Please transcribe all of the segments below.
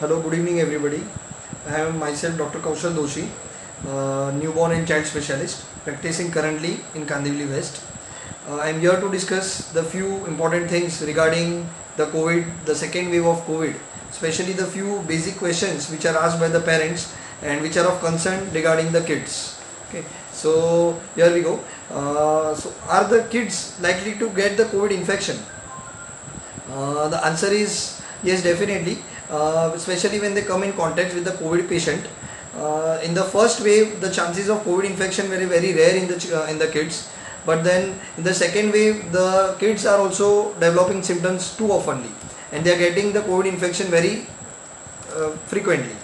Hello, good evening everybody. I am myself Dr. Kaushal Doshi, newborn and child specialist, practicing currently in Kandivali West. I am here to discuss the few important things regarding the COVID, the second wave of COVID, especially the few basic questions which are asked by the parents and which are of concern regarding the kids. Okay, so here we go. So, are the kids likely to get the COVID infection? The answer is yes, definitely. Especially when they come in contact with the COVID patient. In the first wave, the chances of COVID infection very rare in the kids. But then in the second wave, the kids are also developing symptoms too oftenly, and they are getting the COVID infection very frequently.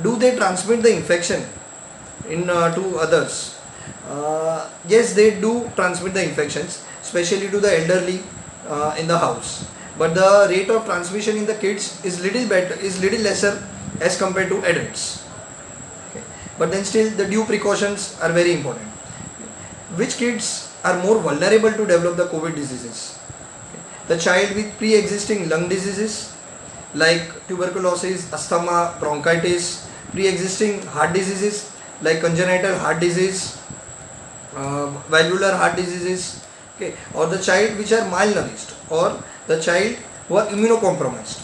Do they transmit the infection to others? Yes, they do transmit the infections, especially to the elderly in the house. But the rate of transmission in the kids is little lesser as compared to adults. Okay. But then still, the due precautions are very important. Which kids are more vulnerable to develop the COVID diseases? The child with pre-existing lung diseases like tuberculosis, asthma, bronchitis, pre-existing heart diseases like congenital heart disease, valvular heart diseases, okay, or the child which are malnourished, or the child who are immunocompromised,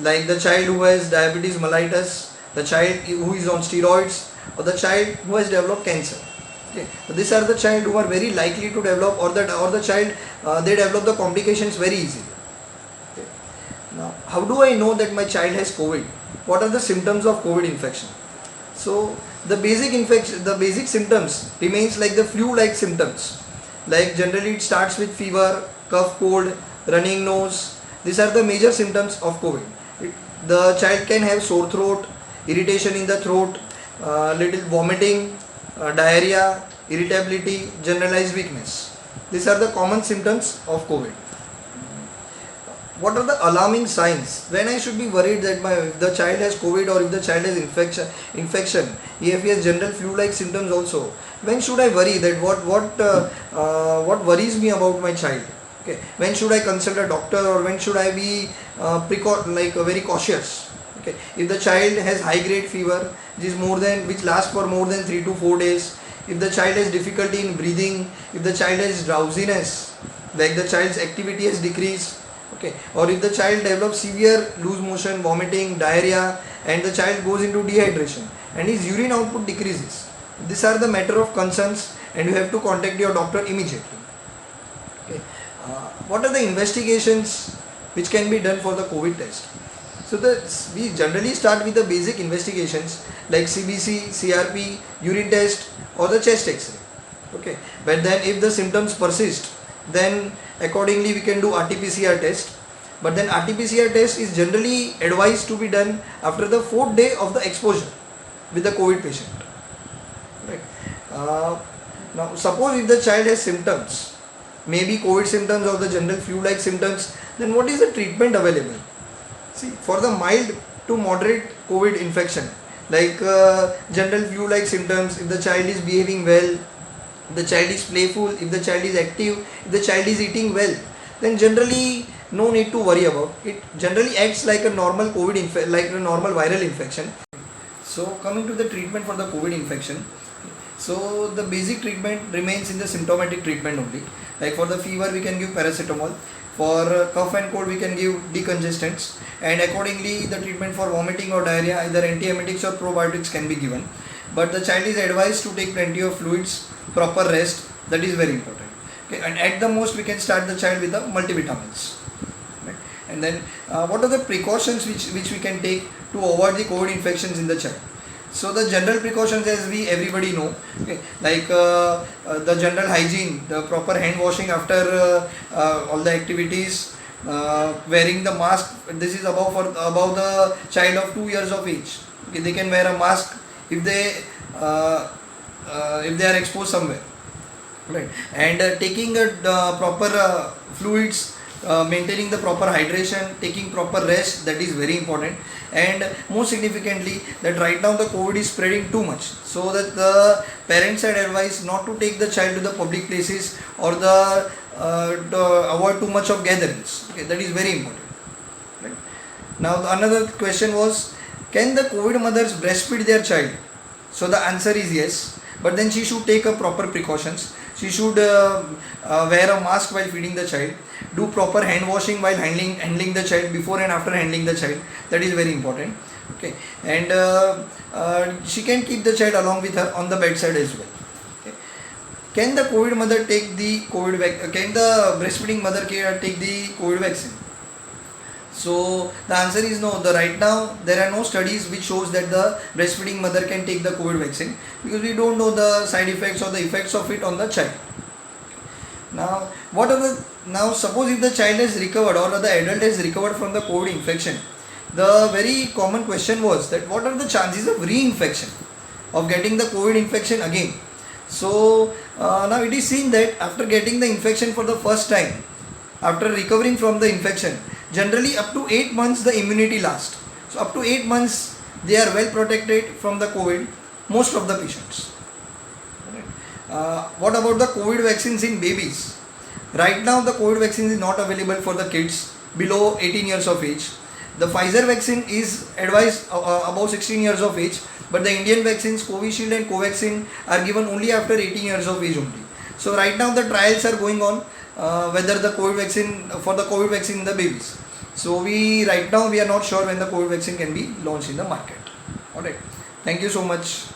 like the child who has diabetes mellitus, the child who is on steroids, or the child who has developed cancer. Okay, so these are the child who are very likely to develop, or the child they develop the complications very easily. Okay. Now, how do I know that my child has COVID? What are the symptoms of COVID infection? So the basic symptoms remains like the flu-like symptoms. Like generally it starts with fever, cough, cold, running nose. These are the major symptoms of COVID. The child can have sore throat, irritation in the throat, little vomiting, diarrhea, irritability, generalized weakness. These are the common symptoms of COVID. What are the alarming signs? When I should be worried that if the child has COVID, or if the child has infection, if he has general flu-like symptoms also. When should I worry that what worries me about my child? Okay. When should I consult a doctor, or when should I be very cautious? Okay. If the child has high-grade fever, which lasts for more than 3 to 4 days. If the child has difficulty in breathing, if the child has drowsiness, like the child's activity has decreased. Okay, or if the child develops severe loose motion, vomiting, diarrhea, and the child goes into dehydration and his urine output decreases, these are the matter of concerns, and you have to contact your doctor immediately. Okay. What are the investigations which can be done for the COVID test? So we generally start with the basic investigations like CBC, CRP, urine test, or the chest X-ray. Okay, but then if the symptoms persist, then accordingly we can do RT-PCR test. But then RT-PCR test is generally advised to be done after the 4th day of the exposure with the COVID patient. Right. Now suppose if the child has symptoms, maybe COVID symptoms or the general flu-like symptoms, then what is the treatment available? See, for the mild to moderate COVID infection, like general flu-like symptoms, if the child is behaving well, if the child is playful, if the child is active, if the child is eating well, then generally no need to worry about it. Generally acts like a normal like a normal viral infection. So coming to the treatment for the COVID infection, so the basic treatment remains in the symptomatic treatment only. Like for the fever we can give paracetamol, for cough and cold we can give decongestants, and accordingly the treatment for vomiting or diarrhea, either antiemetics or probiotics can be given. But the child is advised to take plenty of fluids, proper rest, that is very important. Okay, and at the most we can start the child with the multivitamins. Right? And then what are the precautions which we can take to avoid the COVID infections in the child? So the general precautions, as everybody know, okay, like the general hygiene, the proper hand washing after all the activities, wearing the mask. This is above the child of 2 years of age. Okay, they can wear a mask if they are exposed somewhere, right? And taking proper fluids, maintaining the proper hydration, taking proper rest, that is very important. And most significantly, that right now the COVID is spreading too much, so that the parents are advised not to take the child to the public places, or to avoid too much of gatherings. Okay, that is very important, right? Now another question was, can the COVID mothers breastfeed their child? So the answer is yes, but then she should take a proper precautions. She should wear a mask while feeding the child, do proper hand washing while handling the child, before and after handling the child. That is very important. Okay, and she can keep the child along with her on the bedside as well. Okay. Can the COVID mother take the can the breastfeeding mother take the COVID vaccine? So the answer is no. Right now there are no studies which shows that the breastfeeding mother can take the COVID vaccine, because we don't know the side effects or the effects of it on the child. Now suppose if the child has recovered or the adult has recovered from the COVID infection, the very common question was that what are the chances of reinfection, of getting the COVID infection again. So now it is seen that after getting the infection for the first time, after recovering from the infection, generally up to 8 months the immunity lasts. So up to 8 months they are well protected from the COVID, most of the patients. What about the COVID vaccines in babies? Right now the COVID vaccine is not available for the kids below 18 years of age. The Pfizer vaccine is advised above 16 years of age, but the Indian vaccines Covishield and Covaxin are given only after 18 years of age only. So right now the trials are going on whether the COVID vaccine in the babies. So right now we are not sure when the COVID vaccine can be launched in the market. Alright. Thank you so much.